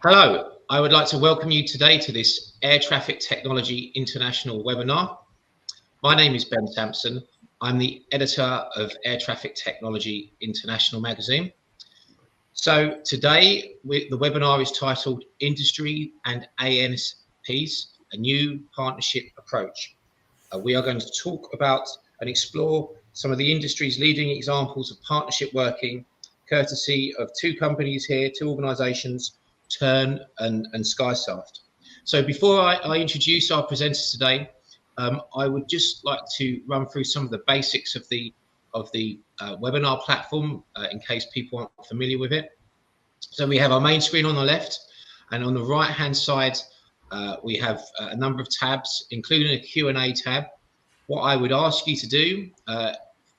Hello, I would like to welcome you today to this Air Traffic Technology International webinar. My name is Ben Sampson. I'm the editor of Air Traffic Technology International magazine. So today the webinar is titled Industry and ANSPs, a new partnership approach. We are going to talk about and explore some of the industry's leading examples of partnership working, courtesy of two companies here, two organisations, Tern and SkySoft. So before I introduce our presenters today, I would just like to run through some of the basics of the webinar platform in case people aren't familiar with it. So we have our main screen on the left, and on the right hand side we have a number of tabs, including a Q&A tab. What I would ask you to do,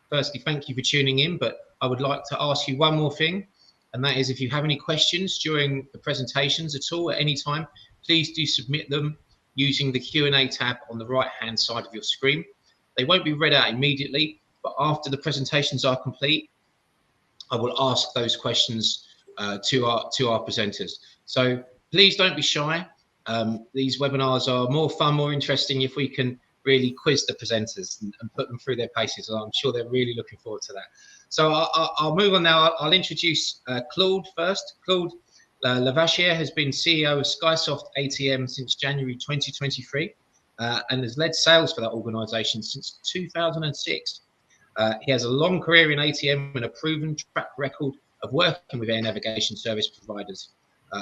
firstly, thank you for tuning in, but I would like to ask you one more thing. And that is, if you have any questions during the presentations at all at any time, please do submit them using the Q&A tab on the right-hand side of your screen. They won't be read out immediately, but after the presentations are complete, I will ask those questions to our presenters. So please don't be shy. These webinars are more fun, more interesting if we can really quiz the presenters and put them through their paces. I'm sure they're really looking forward to that. So I'll move on now. I'll introduce Claude first. Claude Levacher has been CEO of Skysoft ATM since January 2023 and has led sales for that organisation since 2006. He has a long career in ATM and a proven track record of working with air navigation service providers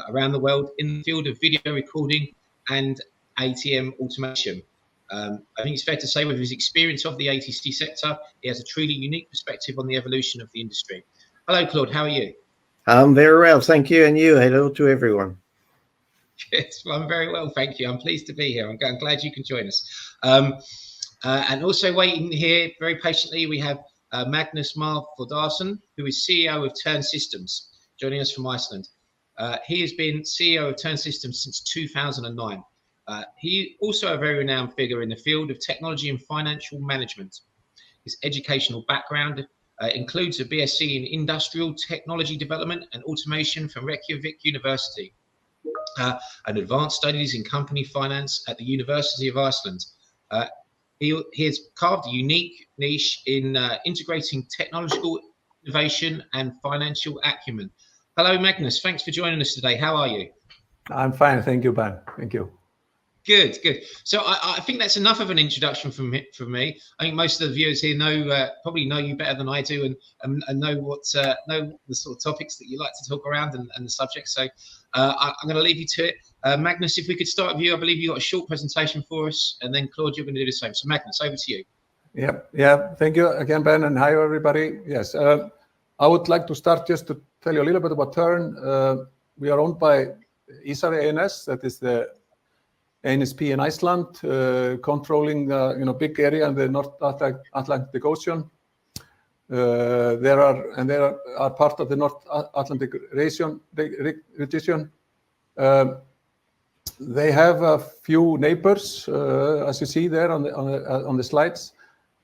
around the world in the field of video recording and ATM automation. I think it's fair to say, with his experience of the ATC sector, he has a truly unique perspective on the evolution of the industry. Hello, Claude. How are you? I'm very well, thank you. And you? Hello to everyone. Yes, well, I'm very well, thank you. I'm pleased to be here. I'm glad you can join us. And also waiting here very patiently, we have Magnus Mar Thordarson, who is CEO of Tern Systems, joining us from Iceland. He has been CEO of Tern Systems since 2009. He also a very renowned figure in the field of technology and financial management. His educational background includes a BSc in Industrial Technology Development and Automation from Reykjavik University, and advanced studies in company finance at the University of Iceland. He has carved a unique niche in integrating technological innovation and financial acumen. Hello, Magnus. Thanks for joining us today. How are you? I'm fine. Thank you, Ben. Thank you. Good, good. So I think that's enough of an introduction from me. I think most of the viewers here probably know you better than I do, and know the sort of topics that you like to talk around and the subjects. So I'm going to leave you to it. Magnus, if we could start with you, I believe you got a short presentation for us, and then Claude, you're going to do the same. So Magnus, over to you. Yeah. Thank you again, Ben, and hi everybody. Yes, I would like to start just to tell you a little bit about Tern. We are owned by ISAVIA ANS, that is the ANSP in Iceland, controlling big area in the North Atlantic Ocean. They are part of the North Atlantic region. They have a few neighbors, as you see there on the slides.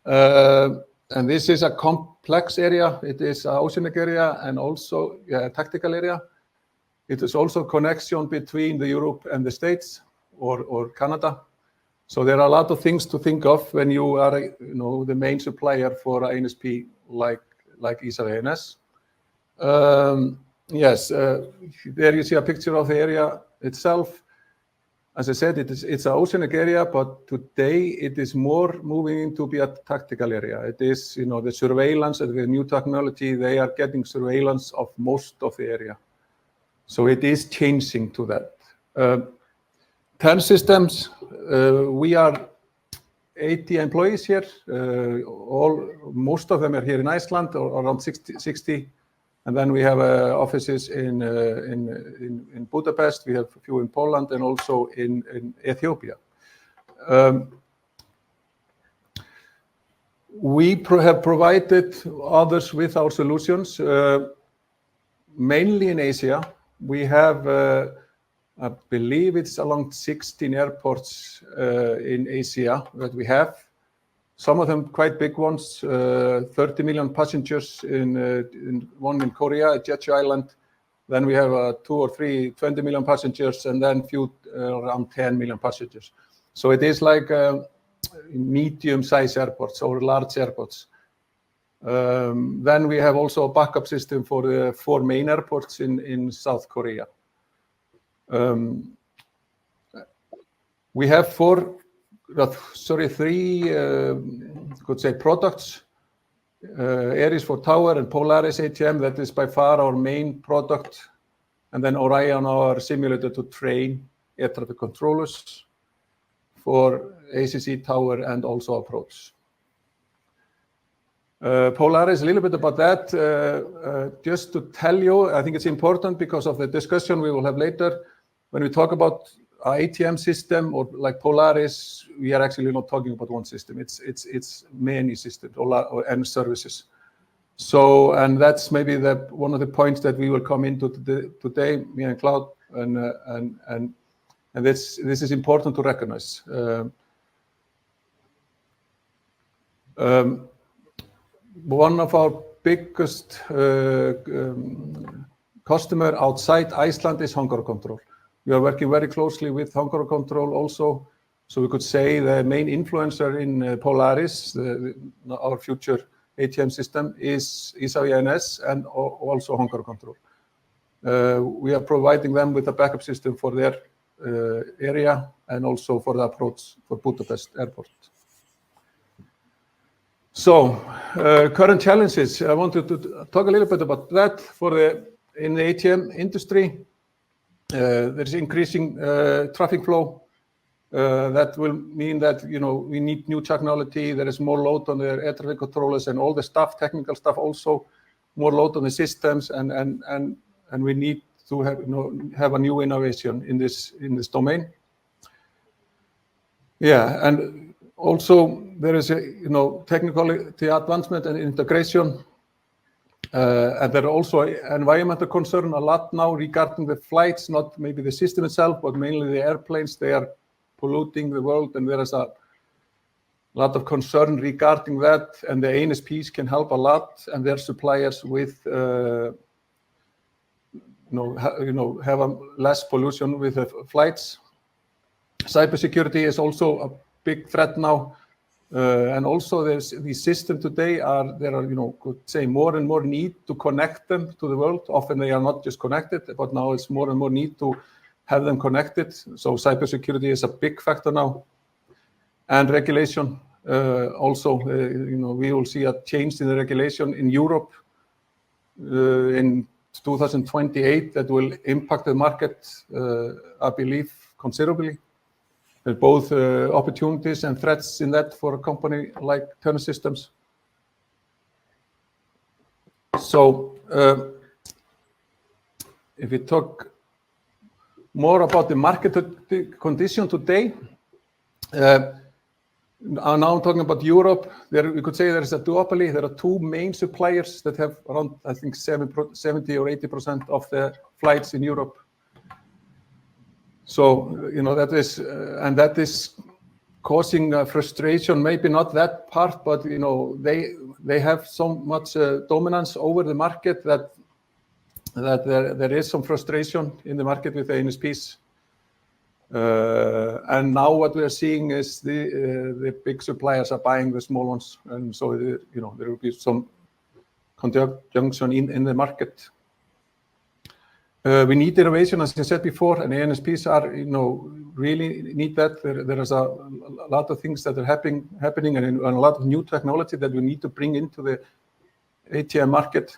And this is a complex area. It is an oceanic area and also a tactical area. It is also a connection between the Europe and the States or Canada. So there are a lot of things to think of when you are the main supplier for ANSP like ISAVIA ANS. Yes, there you see a picture of the area itself. As I said, it's an oceanic area, but today it is more moving to be a tactical area. It is, the surveillance and the new technology, they are getting surveillance of most of the area. So it is changing to that. Tern Systems, we are 80 employees here. Most of them are here in Iceland, or around 60. And then we have offices in Budapest. We have a few in Poland and also in Ethiopia. We have provided others with our solutions, mainly in Asia. We have, I believe it's along 16 airports in Asia that we have. Some of them quite big ones, 30 million passengers in one in Korea, Jeju Island, Then we have 2 or 3 20 million passengers, and then few around 10 million passengers. So it is like medium-sized airports or large airports. Then we have also a backup system for the 4 main airports in South Korea. We have 3 could say products. Aries for tower and Polaris ATM, that is by far our main product. And then Orion, our simulator to train air traffic controllers for ACC tower and also approach. Polaris, a little bit about that. Just to tell you, I think it's important because of the discussion we will have later. When we talk about our ATM system or like Polaris, we are actually not talking about one system. It's many systems and services. So, and that's maybe one of the points that we will come into today, me and Claude, and this is important to recognize. One of our biggest customer outside Iceland is Hunger Control. We are working very closely with Hunger Control also. So we could say the main influencer in Polaris, our future ATM system, is ISAVIA and also Hunger Control. We are providing them with a backup system for their area and also for the approach for Budapest Airport. So current challenges, I wanted to talk a little bit about that in the ATM industry. There's increasing traffic flow. That will mean that we need new technology. There is more load on the air traffic controllers and all the staff, technical staff also, more load on the systems, and we need to have a new innovation in this domain. Yeah, and also there is a technology advancement and integration. And there are also environmental concern a lot now regarding the flights, not maybe the system itself, but mainly the airplanes. They are polluting the world, and there is a lot of concern regarding that. And the ANSPs can help a lot, and their suppliers with have a less pollution with the flights. Cybersecurity is also a big threat now. And also there's the system today there are could say more and more need to connect them to the world. Often they are not just connected, but now it's more and more need to have them connected. So cybersecurity is a big factor now. And regulation also, we will see a change in the regulation in Europe in 2028 that will impact the market, I believe, considerably. There's both opportunities and threats in that for a company like Tern Systems. So if we talk more about the market condition today, now I'm talking about Europe. There we could say there is a duopoly. There are 2 main suppliers that have around, I think, 70 or 80% of the flights in Europe. So, that is causing frustration, maybe not that part, but, they have so much dominance over the market that there is some frustration in the market with the ANSPs. And now what we are seeing is the big suppliers are buying the small ones. And so, there will be some conjunction in the market. We need innovation, as I said before, and ANSPs are, really need that. There is a lot of things that are happening and a lot of new technology that we need to bring into the ATM market.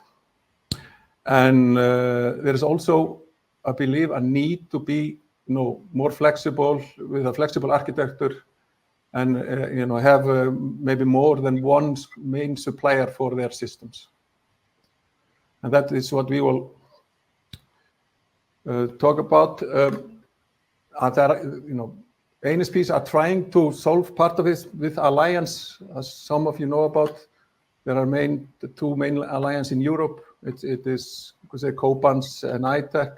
And there is also, I believe, a need to be, more flexible with a flexible architecture and, have maybe more than one main supplier for their systems. And that is what we will talk about. ANSPs are trying to solve part of this with alliance, as some of you know about. There are the 2 main alliances in Europe. It is, we could say, Cobans and ITEC.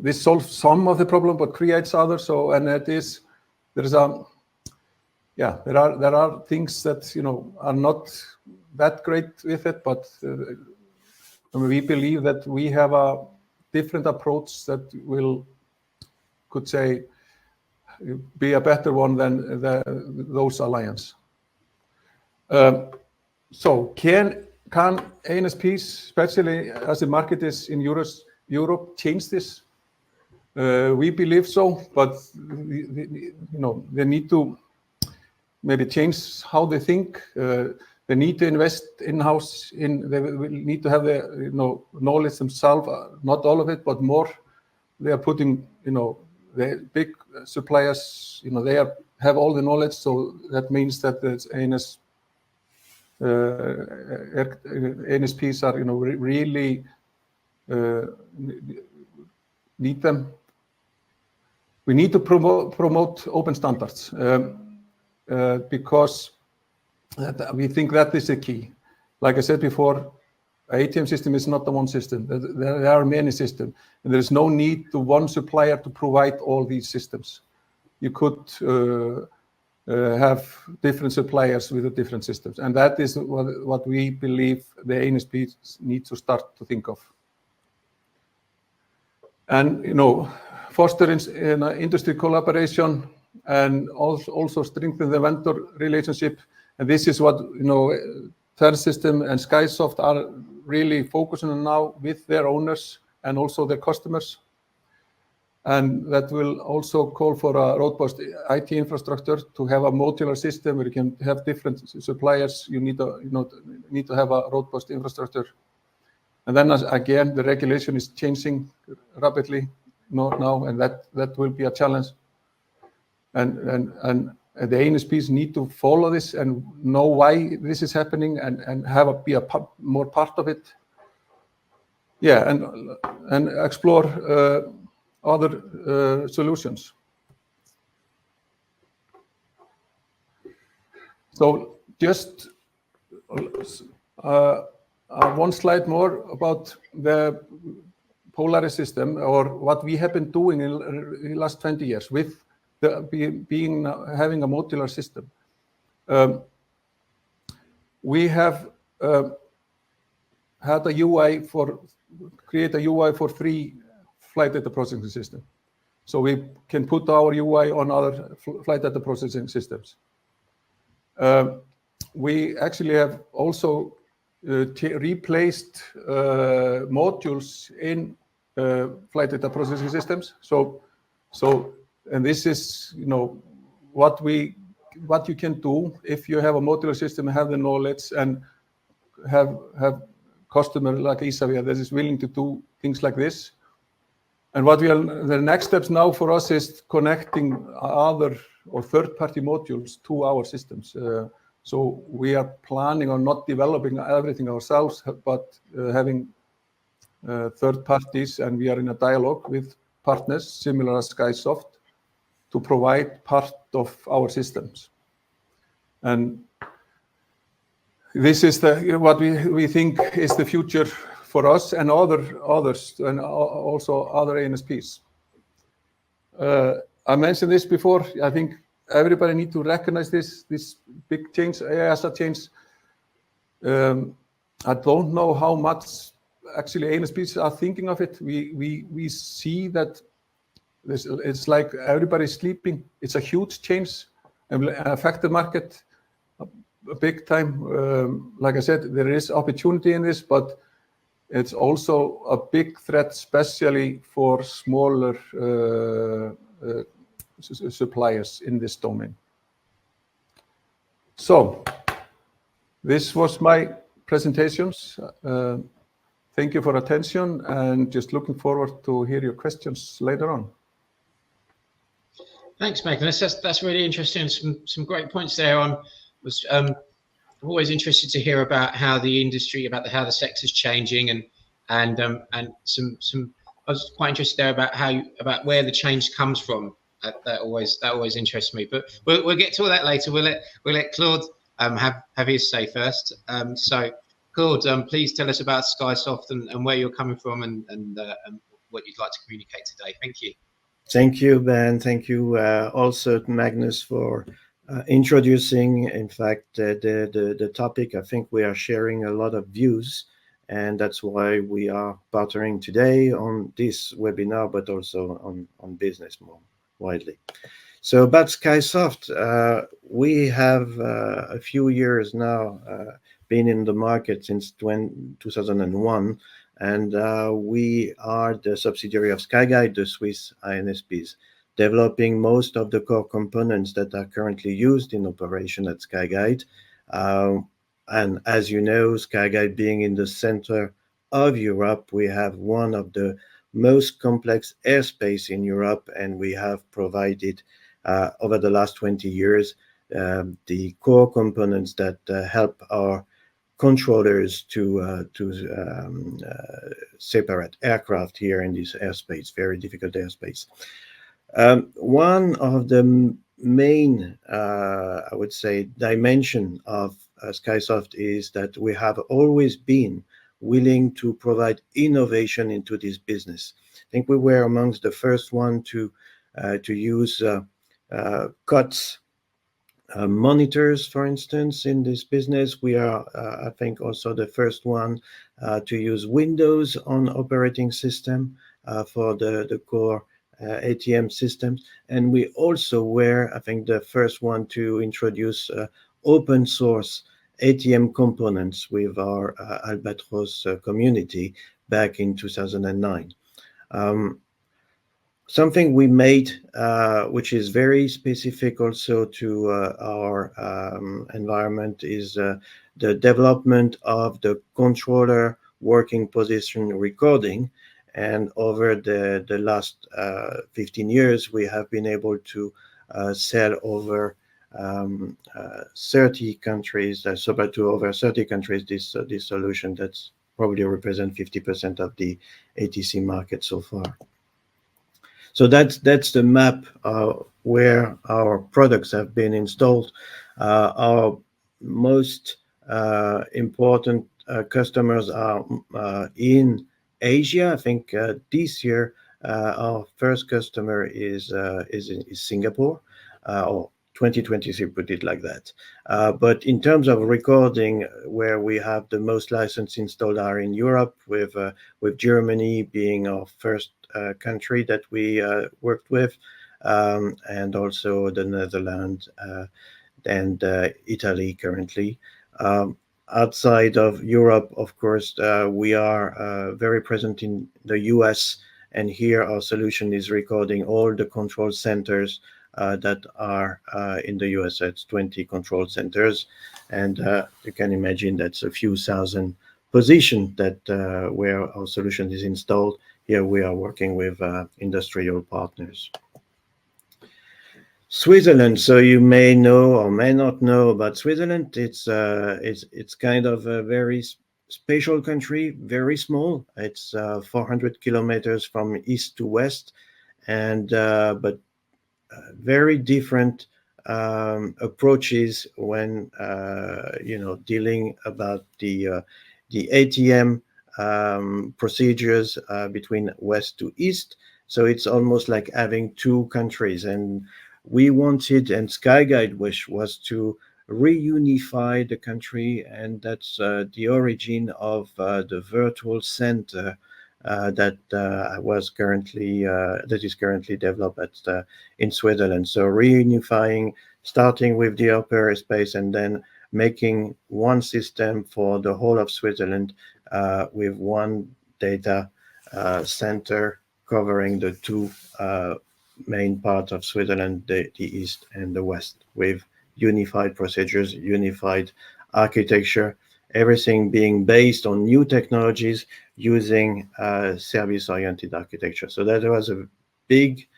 This solves some of the problem, but creates others. So, and there are things that are not that great with it, but And we believe that we have a different approach that could say, be a better one than those alliance. So can ANSPs, especially as the market is in Europe, change this? We believe so, but they need to maybe change how they think. They need to invest in-house. They will need to have the knowledge themselves. Not all of it, but more. They are putting the big suppliers. They have all the knowledge. So that means that the ANSPs are really need them. We need to promote open standards because we think that is the key. Like I said before, ATM system is not the one system. There are many systems, and there is no need to one supplier to provide all these systems. You could have different suppliers with the different systems, and that is what we believe the ANSPs need to start to think of. And foster industry collaboration and also strengthen the vendor relationship. And this is what Tern System and SkySoft are really focusing on now with their owners and also their customers. And that will also call for a robust IT infrastructure to have a modular system where you can have different suppliers. You need to have a robust infrastructure. And then again, the regulation is changing rapidly now, and that will be a challenge. And the ANSPs need to follow this and know why this is happening and be more part of it. Yeah, and explore other solutions. So just one slide more about the Polaris system, or what we have been doing in the last 20 years with having a modular system. We have had create a UI for 3 flight data processing systems. So we can put our UI on other flight data processing systems. We actually have also replaced modules in flight data processing systems. And this is what you can do if you have a modular system, have the knowledge, and have customer like ISAVIA that is willing to do things like this. And the next steps now for us is connecting other or third-party modules to our systems. So we are planning on not developing everything ourselves, but having third parties, and we are in a dialogue with partners similar as SkySoft to provide part of our systems. And this is what we think is the future for us and others, and also other ANSPs. I mentioned this before. I think everybody needs to recognize this big change, EASA change. I don't know how much actually ANSPs are thinking of it. We see that it's like everybody's sleeping. It's a huge change and affect the market big time. Like I said, there is opportunity in this, but it's also a big threat, especially for smaller suppliers in this domain. So this was my presentations. Thank you for attention, and just looking forward to hear your questions later on. Thanks, Magnus. That's really interesting. Some great points there. I'm always interested to hear about how the industry, how the sector's changing, and some. I was quite interested there about where the change comes from. That always interests me. But we'll get to all that later. We'll let Claude have his say first. So Claude, please tell us about SkySoft and where you're coming from and what you'd like to communicate today. Thank you. Thank you, Ben. Thank you also to Magnus for introducing, in fact, the topic. I think we are sharing a lot of views, And that's why we are partnering today on this webinar, but also on business more widely. So about Skysoft, we have a few years now been in the market since 2001, and we are the subsidiary of Skyguide, the Swiss ANSPs, developing most of the core components that are currently used in operation at Skyguide. And as you know, Skyguide being in the center of Europe, we have one of the most complex airspace in Europe, and we have provided over the last 20 years the core components that help our controllers to separate aircraft here in this airspace, very difficult airspace. One of the main, I would say, dimension of Skysoft is that we have always been willing to provide innovation into this business. I think we were amongst the first one to use COTS monitors, for instance, in this business. We are, I think, also the first one to use Windows on operating system for the core ATM systems. And we also were, I think, the first one to introduce open source ATM components with our Albatros community back in 2009. Something we made, which is very specific also to our environment, is the development of the controller working position recording. And over the last 15 years, we have been able to sell over 30 countries, sold to over 30 countries this solution that's probably represent 50% of the ATC market so far. So that's the map where our products have been installed. Our most important customers are in Asia. I think this year our first customer is Singapore, or 2023, put it like that. But in terms of recording, where we have the most license installed are in Europe, with Germany being our first country that we worked with, and also the Netherlands and Italy currently. Outside of Europe, of course, we are very present in the US, and here our solution is recording all the control centers that are in the US. It's 20 control centers, and you can imagine that's a few thousand positions that where our solution is installed. Here we are working with industrial partners. Switzerland. So you may know or may not know about Switzerland. It's kind of a very special country, very small. It's 400 kilometers from east to west, and but very different approaches when dealing about the ATM procedures between west to east. So it's almost like having two countries, and we wanted, and Skyguide wish was to reunify the country, and that's the origin of the virtual center that is currently developed in Switzerland. So reunifying, starting with the upper space, and then making one system for the whole of Switzerland with one data center covering the two main parts of Switzerland, the east and the west, with unified procedures, unified architecture, everything being based on new technologies using service-oriented architecture. So that was a big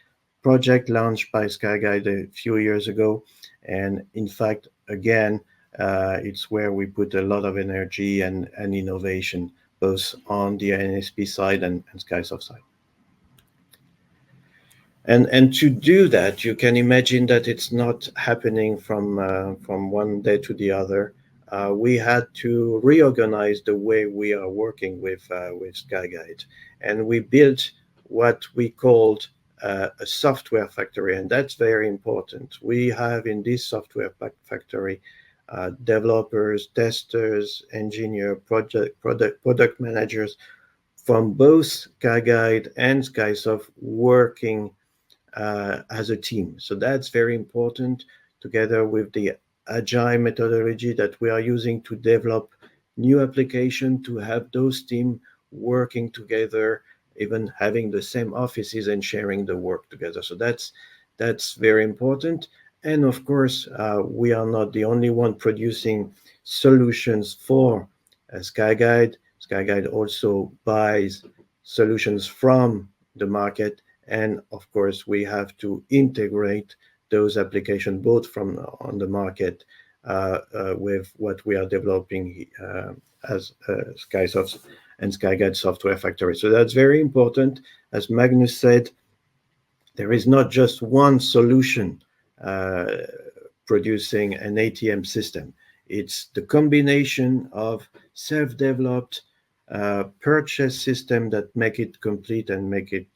project launched by Skyguide a few years ago. And in fact, again, it's where we put a lot of energy and innovation, both on the ANSP side and Skysoft side. And to do that, you can imagine that it's not happening from one day to the other. We had to reorganize the way we are working with Skyguide, and we built what we called a software factory, and that's very important. We have in this software factory developers, testers, engineer, product managers from both Skyguide and Skysoft working as a team. So that's very important, together with the agile methodology that we are using to develop new application, to have those teams working together, even having the same offices and sharing the work together. So that's very important. And of course, we are not the only one producing solutions for Skyguide. Skyguide also buys solutions from the market, and of course, we have to integrate those applications both from on the market with what we are developing as Skysoft and Skyguide software factory. So that's very important. As Magnus said, there is not just one solution producing an ATM system. It's the combination of self-developed purchase system that make it complete and make it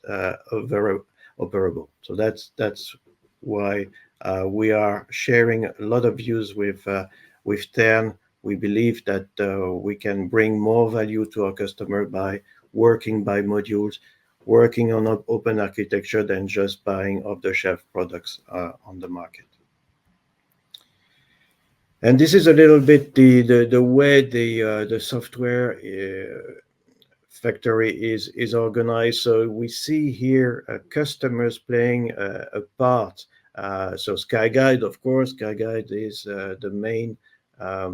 very operable. So that's why we are sharing a lot of views with Tern. We believe that we can bring more value to our customer by working by modules, working on open architecture than just buying off-the-shelf products on the market. And this is a little bit the way the software factory is organized. So we see here customers playing a part. So Skyguide, of course, Skyguide is the main, I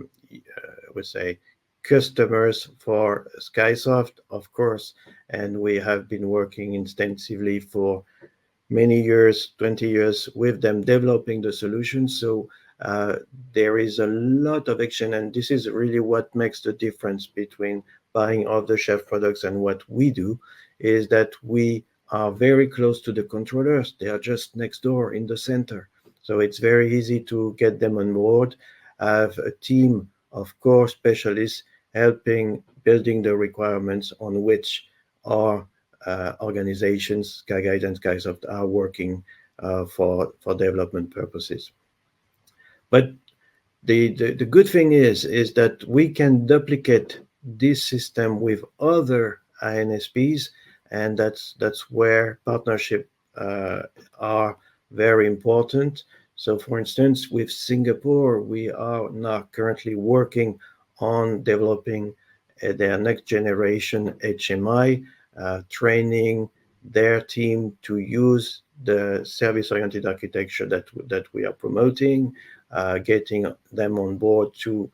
would say, customers for Skysoft, of course, and we have been working extensively for many years, 20 years, with them developing the solution. So there is a lot of action, and this is really what makes the difference between buying off-the-shelf products and what we do, is that we are very close to the controllers. They are just next door in the center. So it's very easy to get them on board. I have a team of core specialists helping building the requirements on which our organizations, Skyguide and Skysoft, are working for development purposes. But the good thing is that we can duplicate this system with other ANSPs, and that's where partnership are very important. So for instance, with Singapore, we are now currently working on developing their next generation HMI, training their team to use the service-oriented architecture that we are promoting, getting them on board to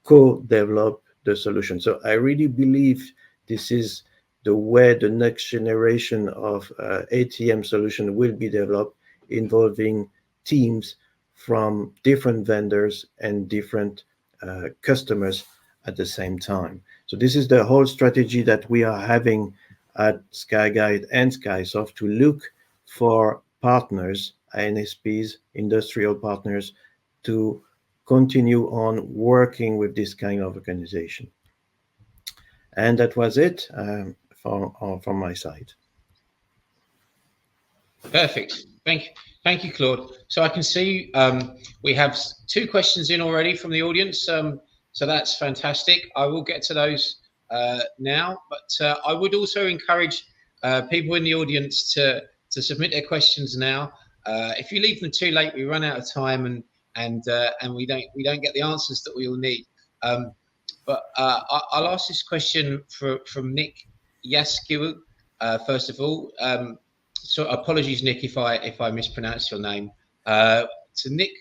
co-develop the solution. So I really believe this is the way the next generation of ATM solution will be developed, involving teams from different vendors and different customers at the same time. So this is the whole strategy that we are having at Skyguide and Skysoft, to look for partners, INSPs, industrial partners, to continue on working with this kind of organization. And that was it from my side. Perfect. Thank you, Claude. So I can see we have 2 questions in already from the audience. So that's fantastic. I will get to those now, but I would also encourage people in the audience to submit their questions now. If you leave them too late, we run out of time, and we don't get the answers that we all need. But I'll ask this question from Nick Yaskiwu first of all. So apologies, Nick, if I mispronounce your name. So Nick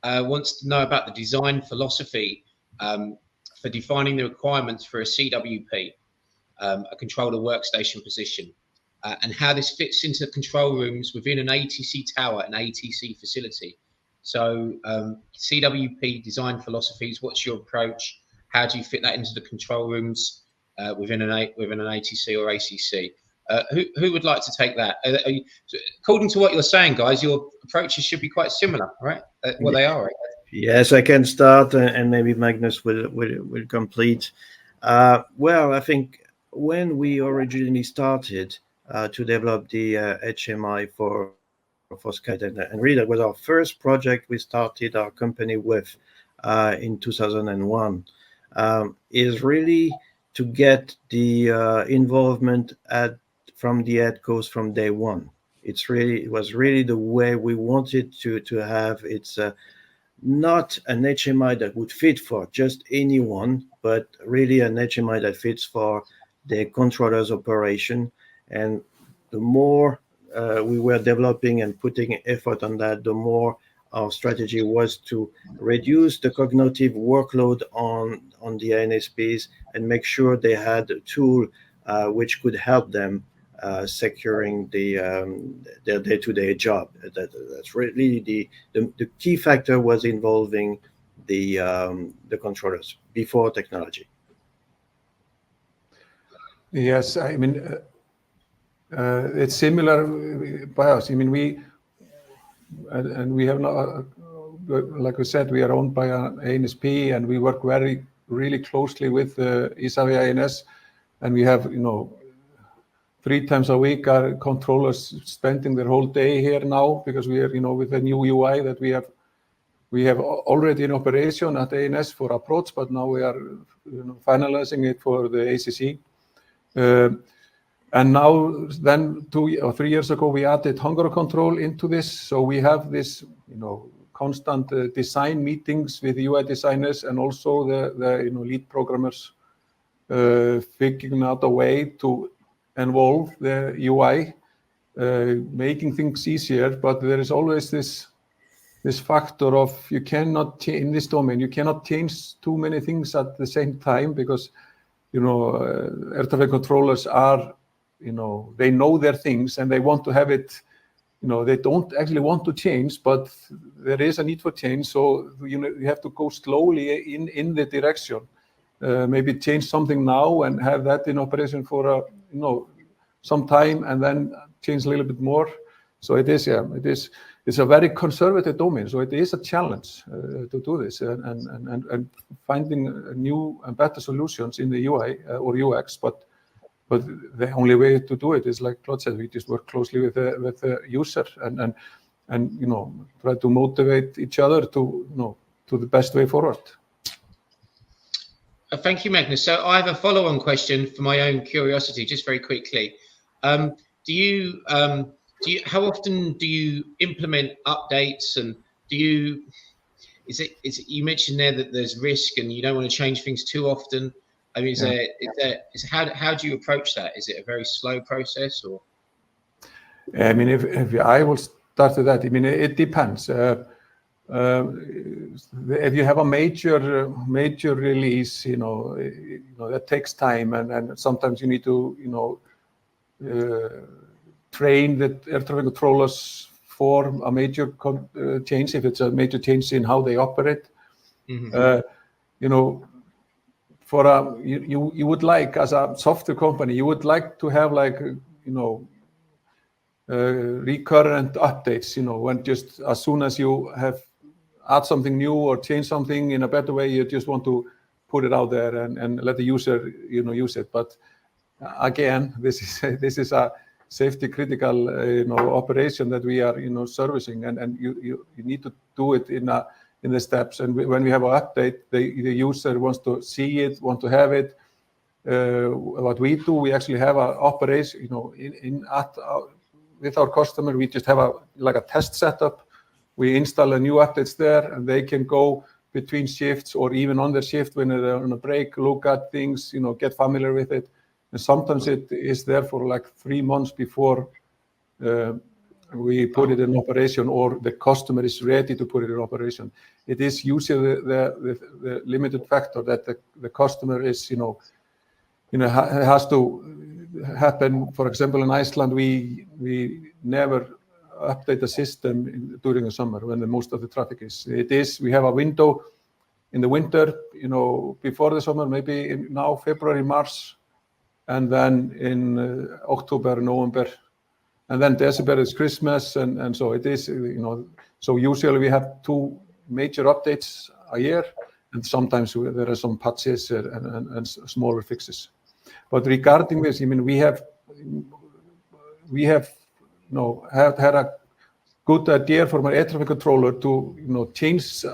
wants to know about the design philosophy for defining the requirements for a CWP, a controller workstation position, and how this fits into control rooms within an ATC tower, an ATC facility. So CWP design philosophies, what's your approach? How do you fit that into the control rooms within an ATC or ACC? Who would like to take that? According to what you're saying, guys, your approaches should be quite similar, right? Well, they are, right? Yes, I can start, and maybe Magnus will complete. Well, I think when we originally started to develop the HMI for Skyguide, and really that was our first project we started our company with. in 2001, is really to get the involvement from the head coast from day one. It was really the way we wanted to have. It's not an HMI that would fit for just anyone, but really an HMI that fits for the controller's operation. And the more we were developing and putting effort on that, the more our strategy was to reduce the cognitive workload on the ANSPs and make sure they had a tool which could help them securing their day-to-day job. That's really the key factor was involving the controllers before technology. Yes, I mean it's similar by us. I mean we have not, like we said, we are owned by an ANSP, and we work really closely with ISAVIA ANS, and we have 3 times a week our controllers spending their whole day here now, because we are with the new UI that we have already in operation at ANS for approach, but now we are finalizing it for the ACC. And now then 2 or 3 years ago we added hunger control into this, so we have this constant design meetings with UI designers and also the lead programmers figuring out a way to involve the UI, making things easier. But there is always this factor of you cannot in this domain, you cannot change too many things at the same time, because air traffic controllers are they know their things and they want to have it. They don't actually want to change, but there is a need for change. So you have to go slowly in the direction. Maybe change something now and have that in operation for some time, and then change a little bit more. So it's a very conservative domain. So it is a challenge to do this and finding new and better solutions in the UI or UX. But the only way to do it is, like Claude said, we just work closely with the user and try to motivate each other to the best way forward. Thank you, Magnus. So I have a follow-on question for my own curiosity, just very quickly. How often do you implement updates, and you mentioned there that there's risk and you don't want to change things too often? I mean, how do you approach that? Is it a very slow process, or? I mean, if I will start with that, I mean, it depends. If you have a major release, that takes time, and sometimes you need to, train the air traffic controllers for a major change, if it's a major change in how they operate. Mm-hmm. You would like, as a software company, you would like to have recurrent updates, when just as soon as you add something new or change something in a better way, you just want to put it out there and let the user use it. But again, this is a safety critical operation that we are servicing, and you need to do it in the steps. And when we have an update, the user wants to see it, want to have it. What we do, we actually have an operation, with our customer. We just have a test setup. We install a new updates there, and they can go between shifts or even on their shift when they're on a break, look at things, get familiar with it. And sometimes it is there for 3 months before we put it in operation, or the customer is ready to put it in operation. It is usually the limited factor that the customer is, it has to happen. For example, in Iceland, we never update the system during the summer when most of the traffic is. We have a window in the winter, before the summer, maybe now February, March, and then in October, November, and then December is Christmas, and so it is, so usually we have 2 major updates a year, and sometimes there are some patches and smaller fixes. But regarding this, I mean, we have had a good idea for my air traffic controller to change,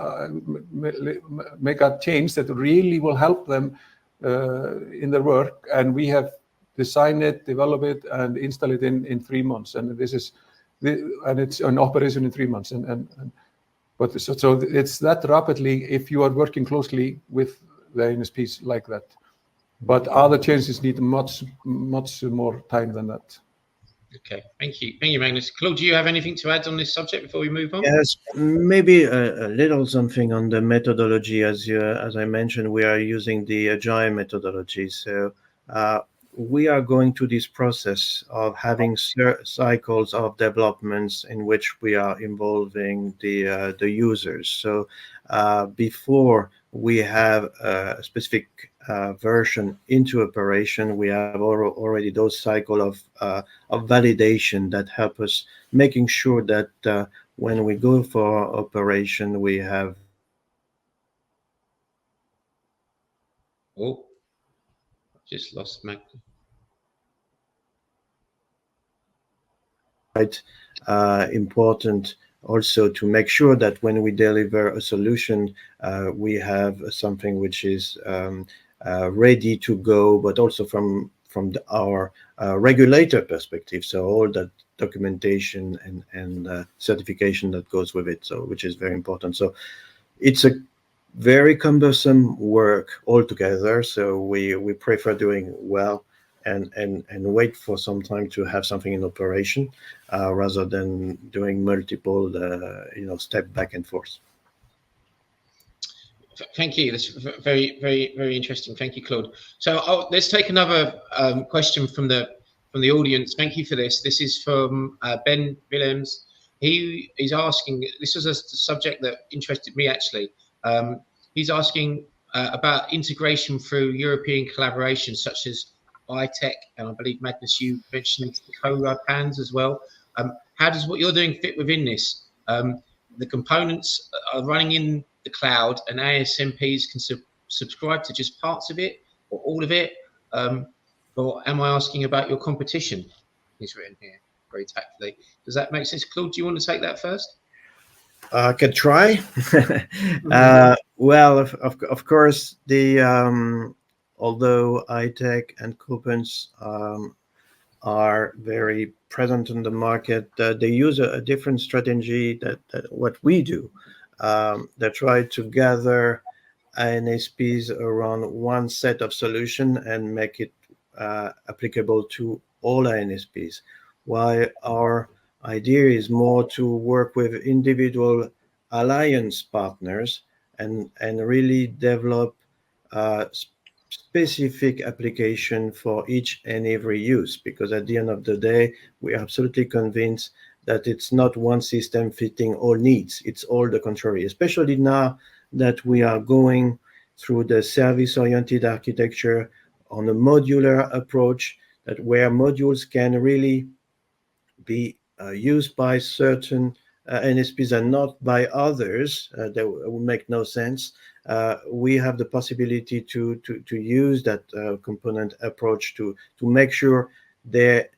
make a change that really will help them in their work. And we have designed it, developed it, and install it in 3 months. And it's an operation in 3 months. But so it's that rapidly if you are working closely with the ANSPs like that. But other changes need much more time than that. Okay, thank you, Magnus. Claude, do you have anything to add on this subject before we move on? Yes, maybe a little something on the methodology. As I mentioned, we are using the agile methodology. So we are going through this process of having cycles of developments in which we are involving the users. So before we have a specific version into operation, we have already those cycle of validation that help us making sure that when we go for operation, we have. Oh, just lost Magnus. Quite important also to make sure that when we deliver a solution, we have something which is ready to go, but also from our regulator perspective. So all that documentation and certification that goes with it, so which is very important. So it's a very cumbersome work altogether. So we prefer doing well and wait for some time to have something in operation rather than doing multiple step back and forth. Thank you. That's very, very, very interesting. Thank you, Claude. So let's take another question from the audience. Thank you for this. This is from Ben Willems. He is asking. This was a subject that interested me actually. He's asking about integration through European collaboration, such as ITEC, and I believe Magnus, you mentioned co-PANs as well. How does what you're doing fit within this? The components are running in the cloud, and ANSPs can subscribe to just parts of it or all of it. Or am I asking about your competition? It's written here very tactfully. Does that make sense? Claude, do you want to take that first? I could try. Well, of course, although ITEC and Coupons are very present in the market, they use a different strategy that what we do. They try to gather ANSPs around one set of solution and make it applicable to all ANSPs, while our idea is more to work with individual alliance partners and really develop specific application for each and every use, because at the end of the day, we are absolutely convinced that it's not one system fitting all needs. It's all the contrary, especially now that we are going through the service-oriented architecture on a modular approach, that where modules can really be used by certain ANSPs and not by others. That would make no sense. We have the possibility to use that component approach to make sure there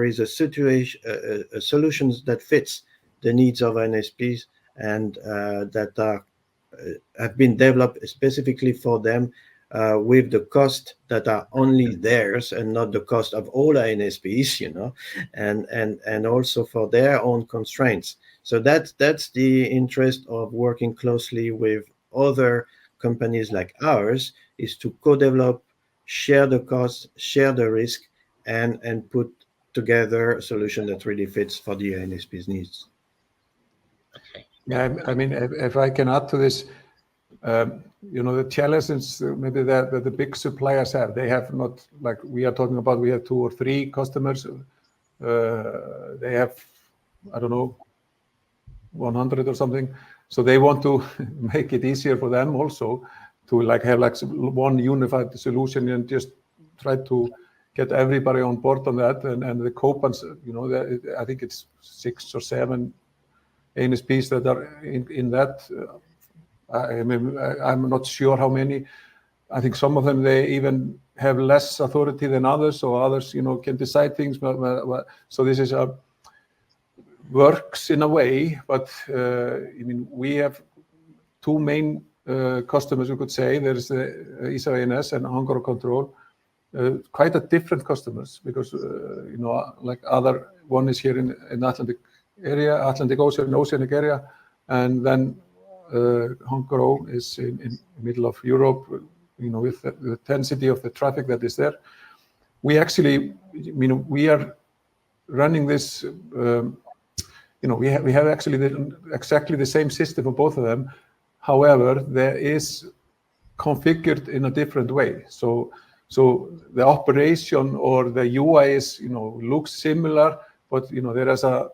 is a solutions that fits the needs of ANSPs and that have been developed specifically for them with the cost that are only theirs and not the cost of all ANSPs, and also for their own constraints. So that's the interest of working closely with other companies like ours, is to co-develop, share the cost, share the risk, and put together a solution that really fits for the ANSP's needs. Okay. Yeah, I mean, if I can add to this, the challenges maybe that the big suppliers have, they have not, like we are talking about, we have 2 or 3 customers. They have, I don't know, 100 or something. So they want to make it easier for them also to have one unified solution and just try to get everybody on board on that. And the Coupons, I think it's 6 or 7 ANSPs that are in that. I mean, I'm not sure how many. I think some of them, they even have less authority than others, so others, can decide things. So this is works in a way, but I mean, we have two main customers, you could say. There's the ISAVIA and Hunger Control, quite a different customers because, like other one is here in Atlantic Ocean, Oceanic area, and then Hunger is in middle of Europe, with the intensity of the traffic that is there. We actually, we are running this, we have actually exactly the same system for both of them. However, there is configured in a different way. So the operation or the UI is, looks similar, but there is a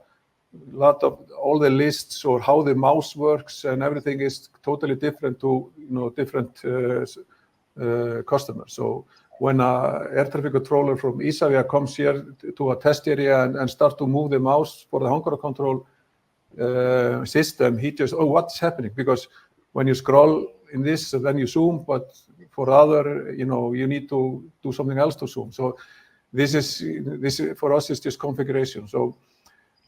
lot of all the lists or how the mouse works and everything is totally different to different customers. So when a air traffic controller from ISAVIA comes here to a test area and start to move the mouse for the Hunger Control system, he just, what's happening? Because when you scroll in this, then you zoom, but for other, you need to do something else to zoom. So this is for us is just configuration. So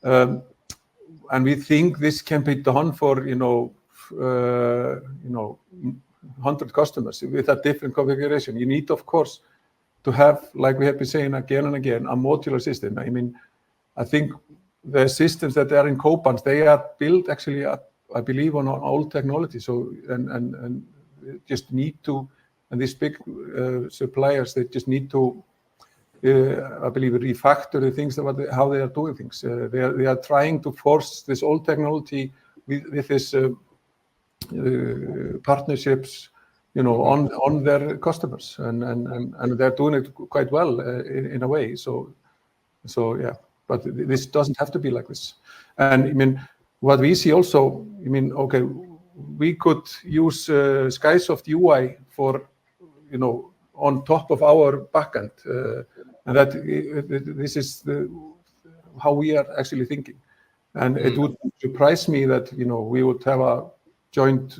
and we think this can be done for 100 customers with a different configuration. You need, of course, to have, like we have been saying again and again, a modular system. I mean, I think the systems that are in Kópans, they are built actually, I believe, on old technology. So and just need to, and these big suppliers, they just need to, I believe, refactor the things about how they are doing things. They are trying to force this old technology with this partnerships, on their customers, and they're doing it quite well in a way. So yeah, but this doesn't have to be like this. And I mean, what we see also, okay, we could use Skysoft UI for, on top of our backend, and that this is how we are actually thinking. And it would surprise me that we would have a joint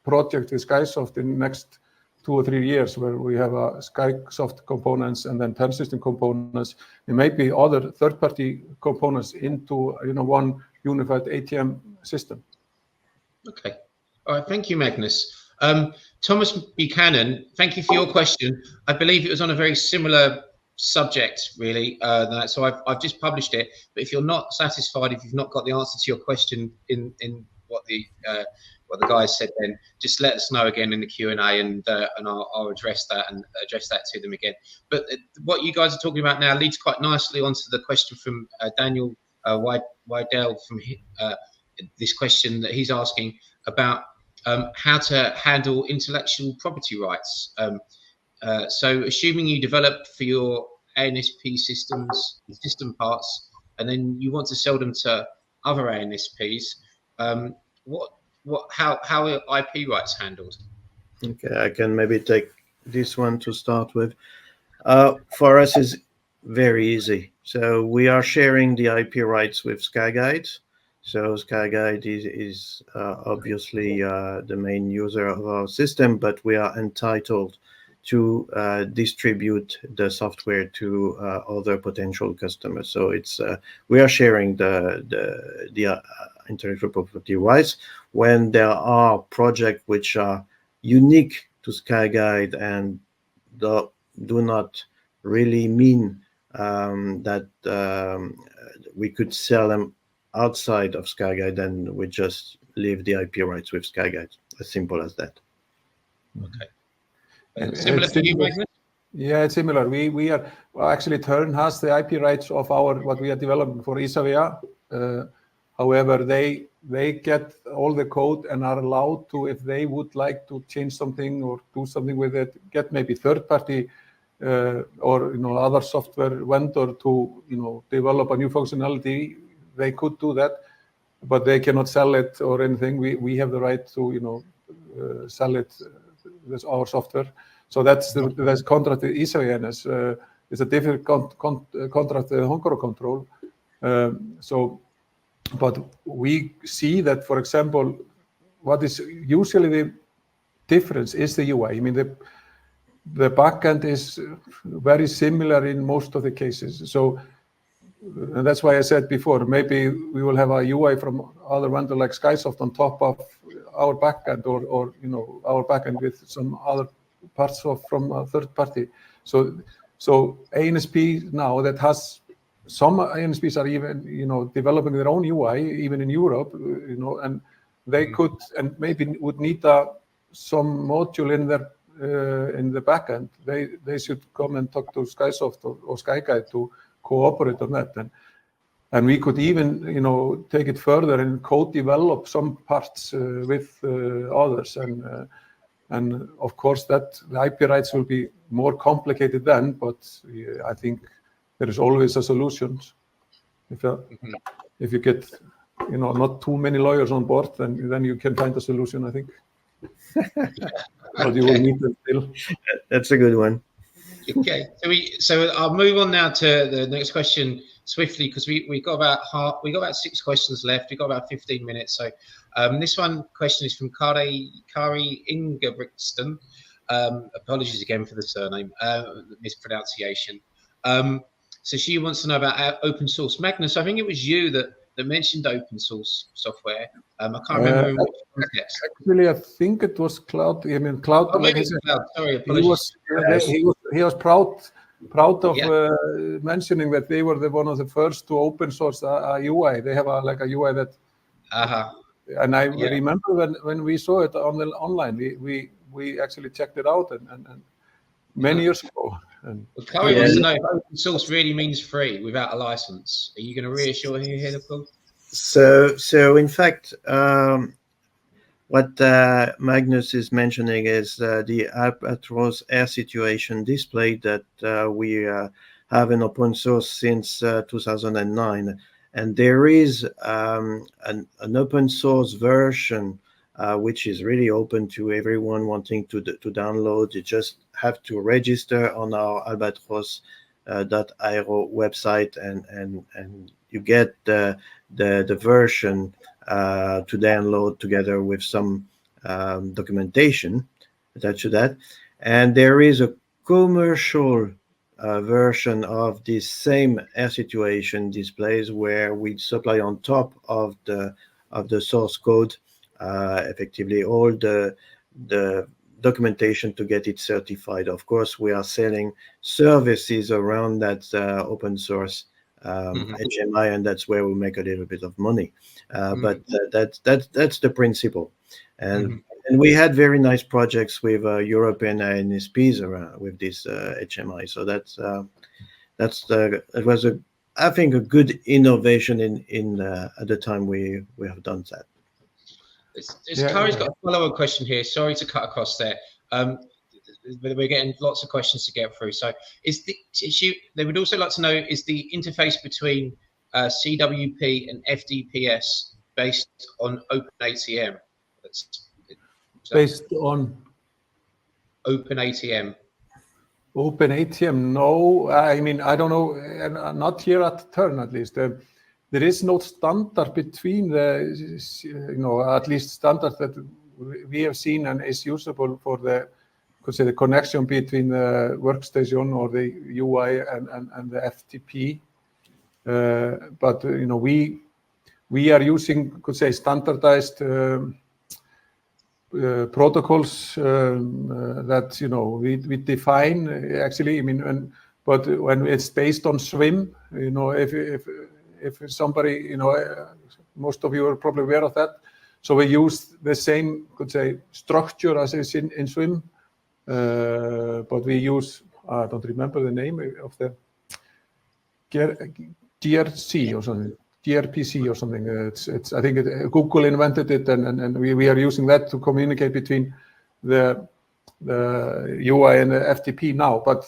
project with Skysoft in the next 2 or 3 years, where we have a Skysoft components and then Tern system components. There may be other third-party components into one unified ATM system. Okay. All right. Thank you, Magnus. Thomas Buchanan, thank you for your question. I believe it was on a very similar subject, really. So I've just published it. But if you're not satisfied, if you've not got the answer to your question in what the guys said, then just let us know again in the Q&A, and I'll address that to them again. But what you guys are talking about now leads quite nicely onto the question from Daniel Wydell from this question that he's asking about how to handle intellectual property rights. So assuming you develop for your ANSP systems, system parts, and then you want to sell them to other ANSPs, how are IP rights handled? Okay, I can maybe take this one to start with. For us, it's very easy. So we are sharing the IP rights with Skyguide. So Skyguide is obviously the main user of our system, but we are entitled to distribute the software to other potential customers. So it's we are sharing the intellectual property rights when there are projects which are unique to Skyguide and do not really mean that we could sell them outside of Skyguide, then we just leave the IP rights with Skyguide. As simple as that. Okay. Similar for you, Magnus? Yeah, it's similar. We are actually Tern has the IP rights of what we are developing for ISAVIA. However, they get all the code and are allowed to, if they would like to change something or do something with it, get maybe third party or other software vendor to develop a new functionality. They could do that, but they cannot sell it or anything. We have the right to sell it with our software. So that's contract with ISAVIA. It's a different contract with Hunger Control. But we see that, for example, what is usually the difference is the UI. I mean, the backend is very similar in most of the cases. So and that's why I said before, maybe we will have a UI from other vendor like Skysoft on top of our backend, or our backend with some other parts from a third party. So ANSP now that has some ANSPs are even developing their own UI even in Europe, and they could and maybe would need some module in their in the backend. They should come and talk to Skysoft or Skyguide to cooperate on that, and we could even take it further and co-develop some parts with others, and of course that the IP rights will be more complicated then, but I think there is always a solution. If you get not too many lawyers on board, then you can find a solution, I think. But you will need them still. That's a good one. Okay, so I'll move on now to the next question swiftly, because we got about 6 questions left. We've got about 15 minutes. So this question is from Kari Ingebrigtsen. Apologies again for the surname, mispronunciation. So she wants to know about open source. Magnus, I think it was you that mentioned open source software. I can't remember in which context. Actually, I think it was Claude. I mean, Claude. Oh, maybe Claude. Sorry, apologies. He was proud of mentioning that they were one of the first to open source a UI. They have a UI that. And I remember when we saw it online, we actually checked it out and many years ago. Well, Chloe wants to know if open source really means free without a license. Are you going to reassure him here, Claude? So in fact, what Magnus is mentioning is the Albatros Air situation display that we have in open source since 2009, and there is an open source version which is really open to everyone wanting to download. You just have to register on our albatros.io website, and you get the version to download together with some documentation attached to that. And there is a commercial version of this same air situation displays where we supply on top of the source code effectively all the documentation to get it certified. Of course, we are selling services around that open source HMI, and that's where we make a little bit of money. But that's the principle. And we had very nice projects with European ANSPs around with this HMI. So it was I think a good innovation in at the time we have done that. Kari's got a follow-up question here. Sorry to cut across there. We're getting lots of questions to get through. So they would also like to know, is the interface between CWP and FDPS based on OpenATM? Based on OpenATM. OpenATM, no. I mean, I don't know, not here at Tern at least. There is no standard between at least standard that we have seen and is usable for the connection between the workstation or the UI and the FTP. But we are using, standardized protocols that we define actually. I mean, but when it's based on SWIM, if somebody, most of you are probably aware of that. So we use the same, structure as is in SWIM, but we use, I don't remember the name of the GRC or something, gRPC or something. It's I think Google invented it, and we are using that to communicate between the UI and the FTP now. But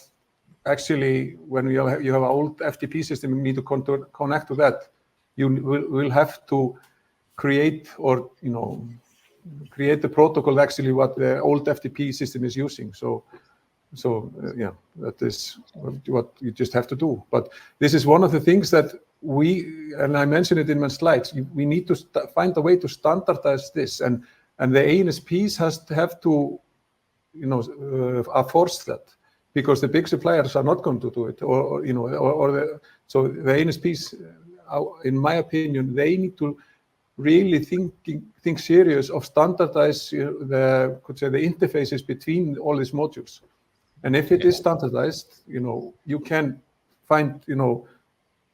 actually, when you have an old FTP system, you need to connect to that. You will have to create create the protocol actually what the old FTP system is using. So that is what you just have to do. But this is one of the things that and I mentioned it in my slides, we need to find a way to standardize this, and the ANSPs have to force that, because the big suppliers are not going to do it, so the ANSPs, in my opinion, they need to really think serious of standardize the interfaces between all these modules. And if it is standardized, you can find,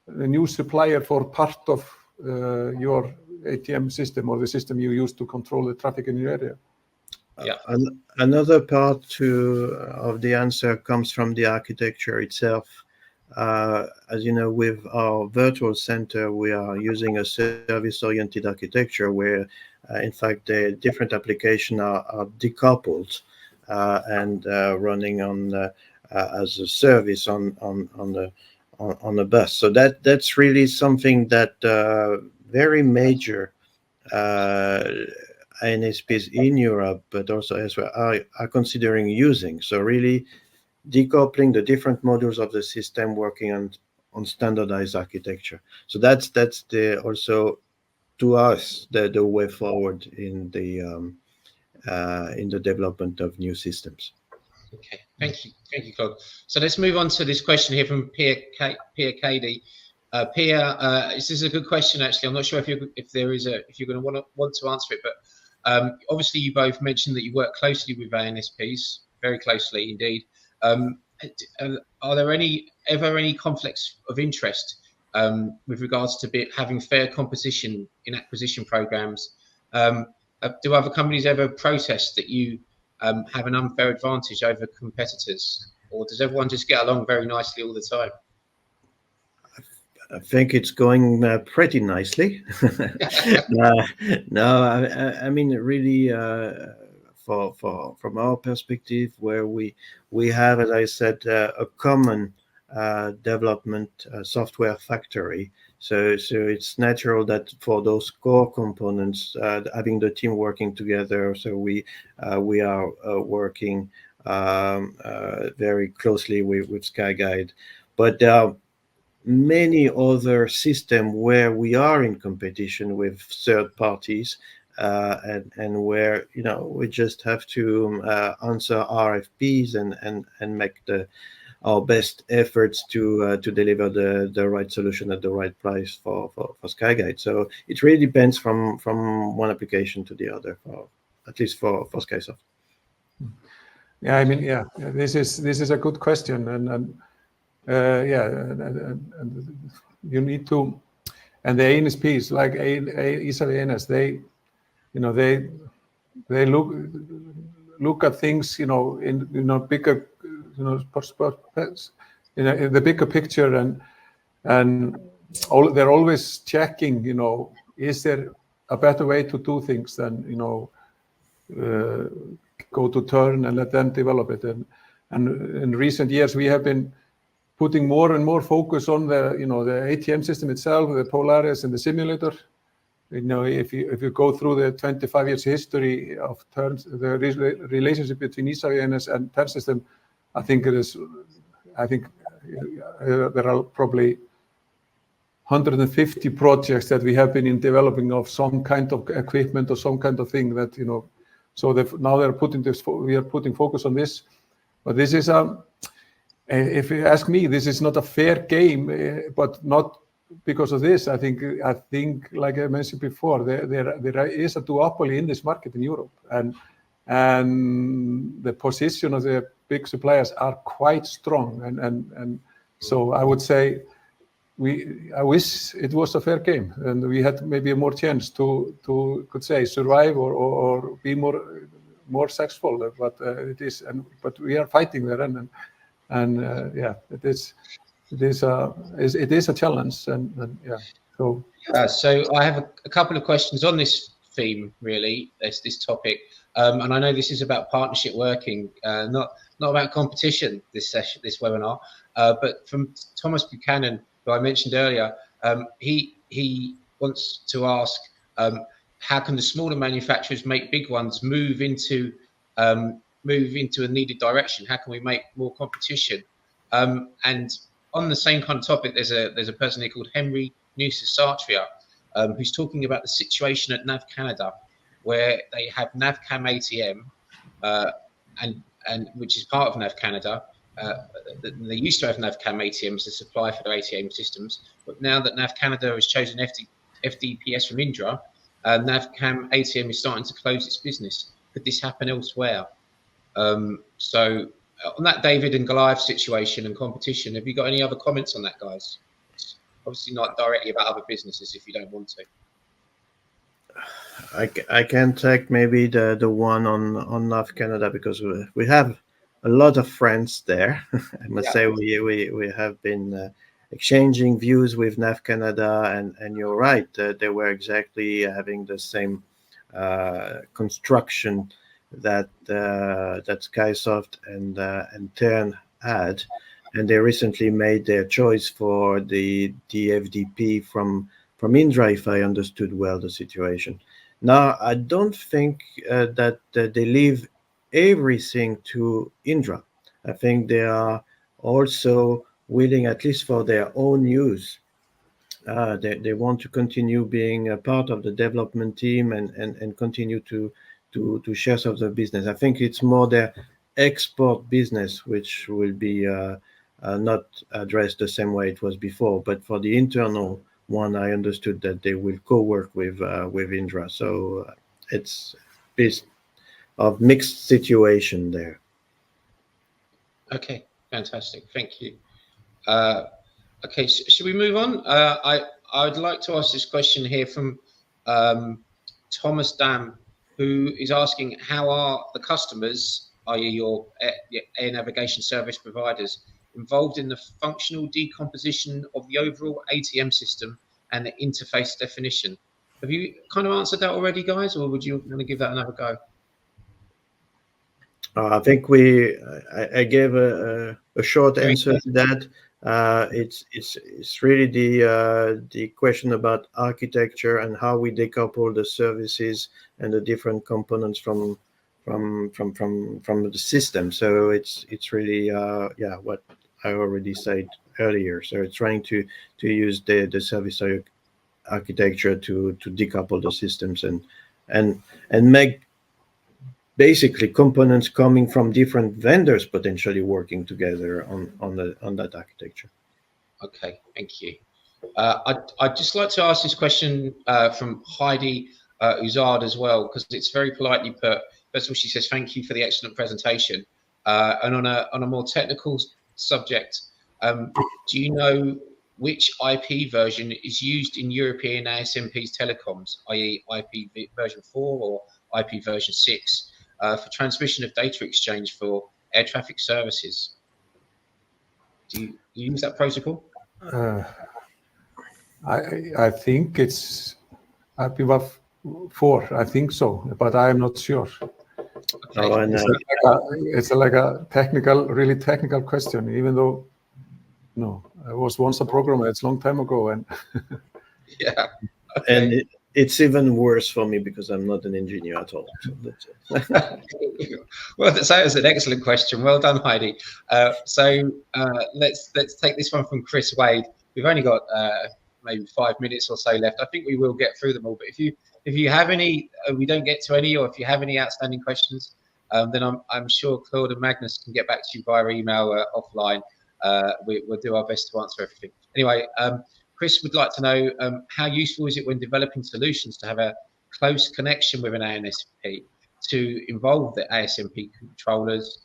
a new supplier for part of your ATM system or the system you use to control the traffic in your area. Another part of the answer comes from the architecture itself. As you know, with our virtual center, we are using a service-oriented architecture where, in fact, the different applications are decoupled and running on as a service on a bus. So that's really something that very major ANSPs in Europe, but also elsewhere, are considering using. So really decoupling the different modules of the system, working on standardized architecture. So that's also to us the way forward in the development of new systems. Okay, thank you, Claude. So let's move on to this question here from Pierre Cady. Pierre, this is a good question actually. I'm not sure if you're going to want to answer it, but obviously you both mentioned that you work closely with ANSPs, very closely indeed. Are there ever any conflicts of interest with regards to having fair competition in acquisition programs? Do other companies ever protest that you have an unfair advantage over competitors, or does everyone just get along very nicely all the time? I think it's going pretty nicely. No, I mean really. From our perspective, where we have, as I said, a common development software factory. So it's natural that for those core components, having the team working together. So we are working very closely with Skyguide, but there are many other systems where we are in competition with third parties. And where we just have to answer RFPs and make our best efforts to deliver the right solution at the right price for Skyguide. So it really depends from one application to the other, at least for Skysoft. Yeah, I mean, this is a good question, and you need to, and the ANSPs like ISAVIA and NS, they look at things, in bigger, in the bigger picture, and they're always checking, is there a better way to do things than, go to Tern and let them develop it. And in recent years, we have been putting more and more focus on the, the ATM system itself, the Polaris and the simulator. If you go through the 25 years history of Tern, the relationship between ISAVIA and Tern system, I think there are probably 150 projects that we have been in developing of some kind of equipment or some kind of thing that, so now we are putting focus on this. But this is if you ask me, this is not a fair game, but not because of this. I think, like I mentioned before, there is a duopoly in this market in Europe, and the position of the big suppliers are quite strong, and so I would say I wish it was a fair game, and we had maybe a more chance to could say survive or be more successful. But it is, but we are fighting there, and it is a challenge, and yeah. So I have a couple of questions on this theme, really, this topic, and I know this is about partnership working, not about competition. This webinar, but from Thomas Buchanan, who I mentioned earlier, he wants to ask, how can the smaller manufacturers make big ones move into a needed direction? How can we make more competition? And on the same kind of topic, there's a person here called Henry Nusasatria, who's talking about the situation at Nav Canada, where they have NavCam ATM, and which is part of Nav Canada, they used to have NavCam ATMs to supply for their ATM systems, but now that Nav Canada has chosen FDPS from Indra, NavCam ATM is starting to close its business. Could this happen elsewhere? So on that David and Goliath situation and competition, have you got any other comments on that, guys? It's obviously not directly about other businesses if you don't want to. I can take maybe the one on Nav Canada, because we have a lot of friends there. I must say we have been exchanging views with Nav Canada, and you're right, they were exactly having the same construction that Skysoft and Tern had, and they recently made their choice for the FDP from Indra, if I understood well the situation. Now, I don't think that they leave everything to Indra. I think they are also willing, at least for their own use. They want to continue being a part of the development team and continue to share some of the business. I think it's more their export business which will be not addressed the same way it was before. But for the internal one, I understood that they will co-work with Indra. So it's a bit of mixed situation there. Okay, fantastic. Thank you. Okay, should we move on? I would like to ask this question here from Thomas Dam, who is asking, how are the customers, i.e. your air navigation service providers, involved in the functional decomposition of the overall ATM system and the interface definition? Have you kind of answered that already, guys, or would you want to give that another go? I think I gave a short answer to that. It's really the question about architecture and how we decouple the services and the different components from the system. So it's really what I already said earlier. So it's trying to use the service architecture to decouple the systems and make basically components coming from different vendors potentially working together on that architecture. Okay, thank you. I'd just like to ask this question from Heidi Uzard as well, because it's very politely put. First of all, she says, thank you for the excellent presentation. And on a more technical subject, do you know which IP version is used in European ASMPs telecoms, i.e. IP version 4 or IP version 6? For transmission of data exchange for air traffic services? Do you use that protocol? I think it's IPv4. I think so, but I'm not sure. Okay. It's like a really technical question, even though I was once a programmer. It's a long time ago, and yeah. Okay. And it's even worse for me because I'm not an engineer at all. So that's it. Well, that was an excellent question. Well done, Heidi. So let's take this one from Chris Wade. We've only got maybe 5 minutes or so left. I think we will get through them all. But if you have any, we don't get to any, or if you have any outstanding questions, then I'm sure Claude and Magnus can get back to you via email offline. We'll do our best to answer everything. Anyway. Chris would like to know how useful is it when developing solutions to have a close connection with an ANSP to involve the ASMP controllers,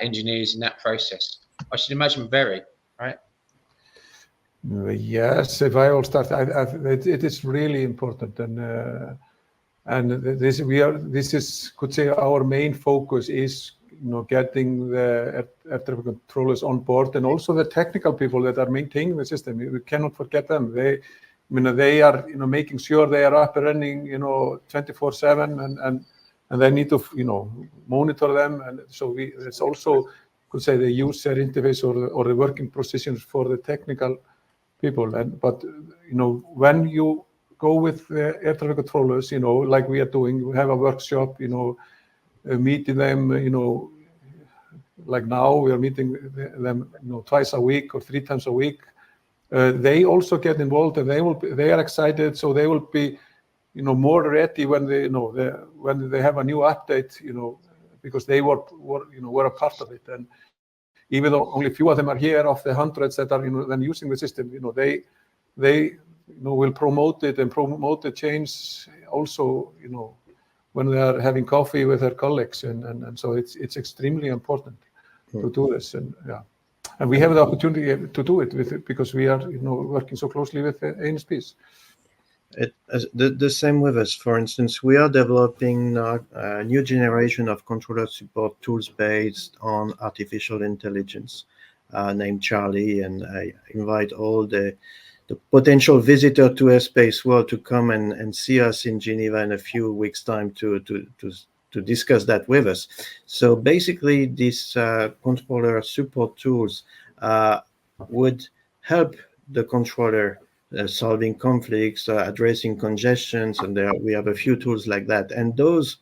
engineers in that process? I should imagine very, right? Yes, if I will start, it is really important, and this is could say our main focus is getting the air traffic controllers on board, and also the technical people that are maintaining the system. We cannot forget them. They are making sure they are up and running 24/7, and they need to monitor them. And so it's also could say the user interface or the working procedures for the technical people. But when you go with the air traffic controllers, like we are doing, we have a workshop, meeting them, like now we are meeting them, twice a week or 3 times a week. They also get involved, and they are excited, so they will be, more ready when they when they have a new update, because they were a part of it. even though only few of them are here, of the hundreds that are then using the system, they will promote it and promote the change also, when they are having coffee with their colleagues, and so it's extremely important to do this, and we have the opportunity to do it because we are working so closely with the ANSPs. The same with us. For instance, we are developing a new generation of controller support tools based on artificial intelligence, named Charlie, and I invite all the potential visitor to Airspace World to come and see us in Geneva in a few weeks' time to discuss that with us. So basically, these controller support tools would help the controller solving conflicts, addressing congestions, and we have a few tools like that. And those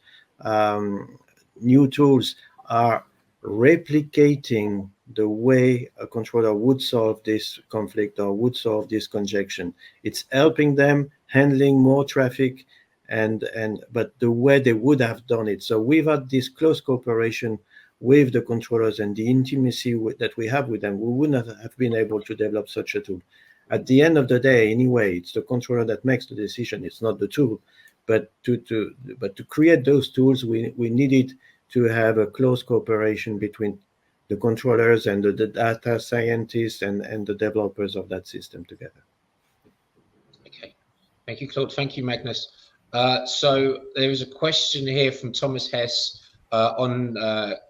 new tools are replicating the way a controller would solve this conflict or would solve this congestion. It's helping them handling more traffic, but the way they would have done it. So we've had this close cooperation with the controllers and the intimacy that we have with them. We wouldn't have been able to develop such a tool. At the end of the day, anyway, it's the controller that makes the decision. It's not the tool. But to create those tools, we needed to have a close cooperation between the controllers and the data scientists and the developers of that system together. Okay, thank you, Claude. Thank you, Magnus. So there is a question here from Thomas Hess on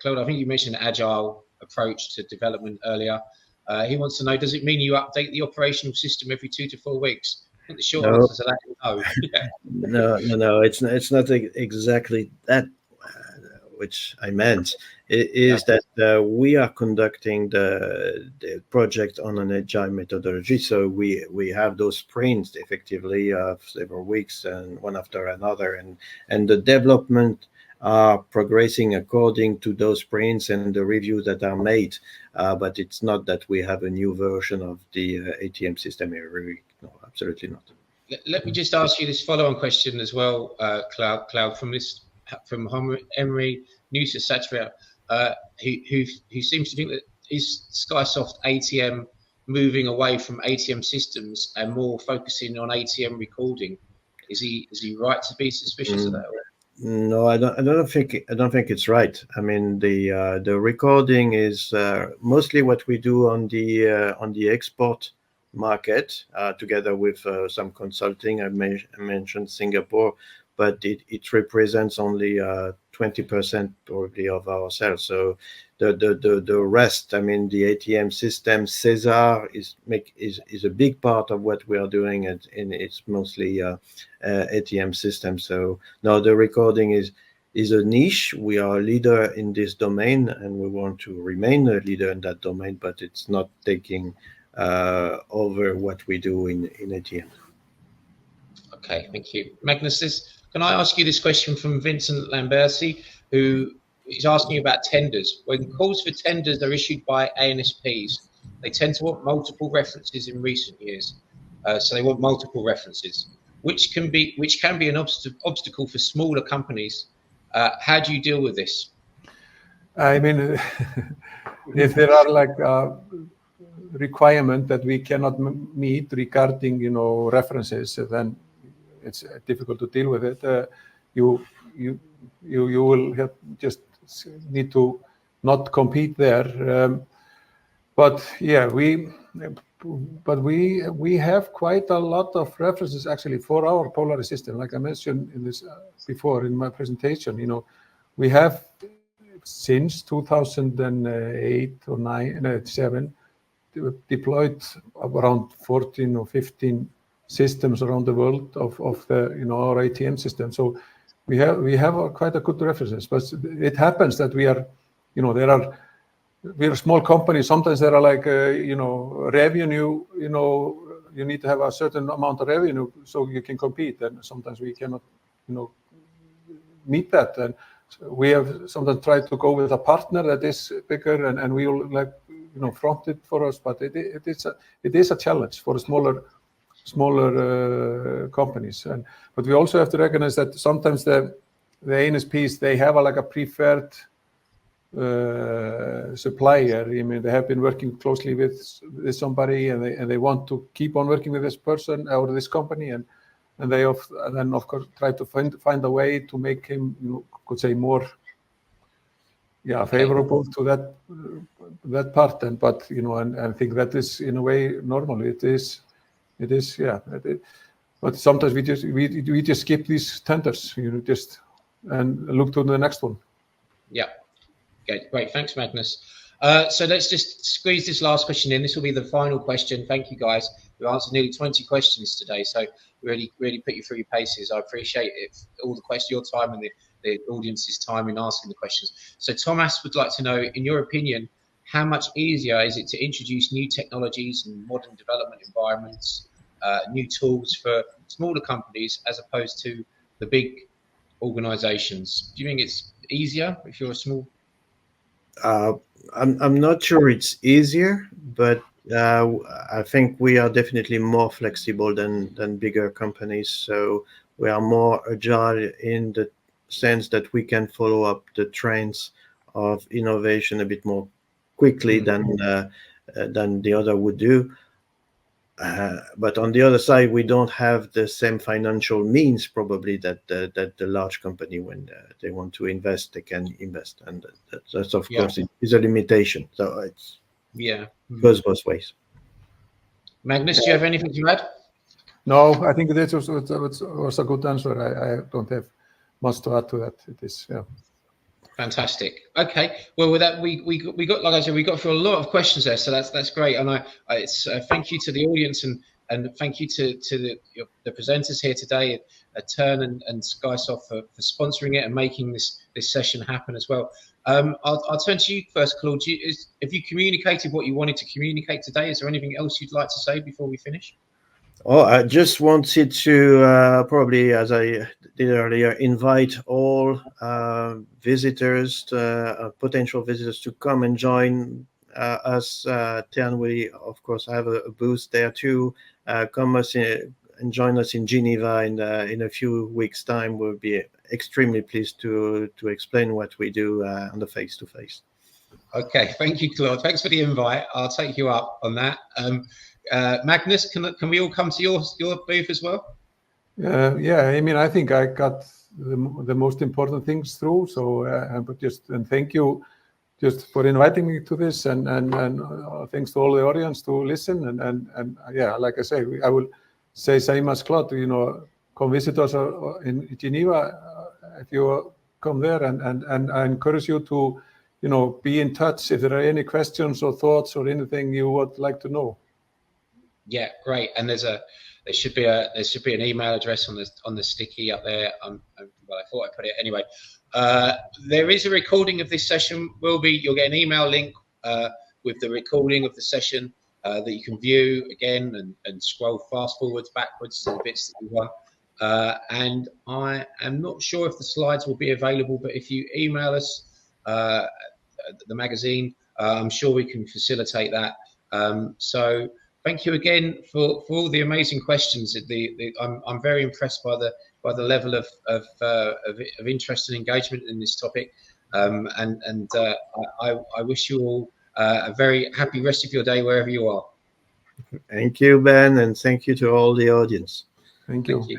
Claude. I think you mentioned an agile approach to development earlier. He wants to know, does it mean you update the operational system every 2 to 4 weeks? I think the short answer to that is no. No, it's not exactly that which I meant. It is that we are conducting the project on an agile methodology. So we have those sprints effectively of several weeks and one after another, and the development are progressing according to those sprints and the reviews that are made. But it's not that we have a new version of the ATM system every week. No, absolutely not. Let me just ask you this follow-on question as well, Claude, from Emery Nusa who seems to think that is Skysoft ATM moving away from ATM systems and more focusing on ATM recording. Is he right to be suspicious of that? No, I don't think it's right. I mean, the recording is mostly what we do on the export market, together with some consulting. I mentioned Singapore, but it represents only 20% probably of our sales. So the rest, I mean, the ATM system, Cesar is a big part of what we are doing, and it's mostly ATM system. So no, the recording is a niche. We are a leader in this domain, and we want to remain a leader in that domain, but it's not taking over what we do in ATM. Okay, thank you. Magnus, can I ask you this question from Vincent Lamberti, who is asking about tenders. When calls for tenders are issued by ANSPs, they tend to want multiple references in recent years. So they want multiple references, which can be an obstacle for smaller companies. How do you deal with this? I mean, if there are like requirement that we cannot meet regarding references, then it's difficult to deal with it. You will have just need to not compete there. But yeah, we have quite a lot of references actually for our Polaris system. Like I mentioned in this before in my presentation, we have since 2008 or 7 deployed around 14 or 15 systems around the world of the our ATM system. So we have quite a good references, but it happens that we are a small company. Sometimes there are like revenue. You need to have a certain amount of revenue so you can compete, and sometimes we cannot meet that. And we have sometimes tried to go with a partner that is bigger, and we will front it for us. But it is a challenge for smaller companies. But we also have to recognize that sometimes the ANSPs, they have a preferred supplier. I mean, they have been working closely with somebody, and they want to keep on working with this person or this company, and they then of course try to find a way to make him, could say, more favorable to that part. And but and I think that is in a way normal. It is but sometimes we just skip these tenders, just and look to the next one. Yeah. Okay, great. Thanks, Magnus. So let's just squeeze this last question in. This will be the final question. Thank you, guys. We've answered nearly 20 questions today, so really put you through your paces. I appreciate it, all the questions, your time, and the audience's time in asking the questions. So Thomas would like to know, in your opinion, how much easier is it to introduce new technologies and modern development environments, new tools for smaller companies as opposed to the big organizations? Do you think it's easier if you're a small? I'm not sure it's easier, but I think we are definitely more flexible than bigger companies. So we are more agile in the sense that we can follow up the trends of innovation a bit more quickly than the other would do. But on the other side, we don't have the same financial means probably that the large company, when they want to invest, they can invest, and that's of course is a limitation. So it's goes both ways. Magnus, do you have anything to add? No, I think that was a good answer. I don't have much to add to that. It is Fantastic. Okay. Well, with that, we got, like I said, we got through a lot of questions there, so that's great. And it's thank you to the audience and thank you to the presenters here today at Tern and SkySoft for sponsoring it and making this session happen as well. I'll turn to you first, Claude. Have you communicated what you wanted to communicate today? Is there anything else you'd like to say before we finish? Oh, I just wanted to probably, as I did earlier, invite all visitors, potential visitors, to come and join us. Tern, we of course have a booth there too. Come and join us in Geneva in a few weeks' time. We'll be extremely pleased to explain what we do on the face-to-face. Okay, thank you, Claude. Thanks for the invite. I'll take you up on that. Magnus, can we all come to your booth as well? Yeah, I mean, I think I got the most important things through. So, and thank you just for inviting me to this, and thanks to all the audience to listen. And yeah, like I say, I will say same as Claude. Come visit us in Geneva if you come there, and I encourage you to be in touch if there are any questions or thoughts or anything you would like to know. Yeah, great. And there should be an email address on the sticky up there. Well, I thought I put it anyway. There is a recording of this session. You'll get an email link with the recording of the session that you can view again and scroll fast forwards, backwards to the bits that you want. And I am not sure if the slides will be available, but if you email us the magazine, I'm sure we can facilitate that. So thank you again for all the amazing questions. I'm very impressed by the level of interest and engagement in this topic, and I wish you all a very happy rest of your day wherever you are. Thank you, Ben, and thank you to all the audience. Thank you. Thank you.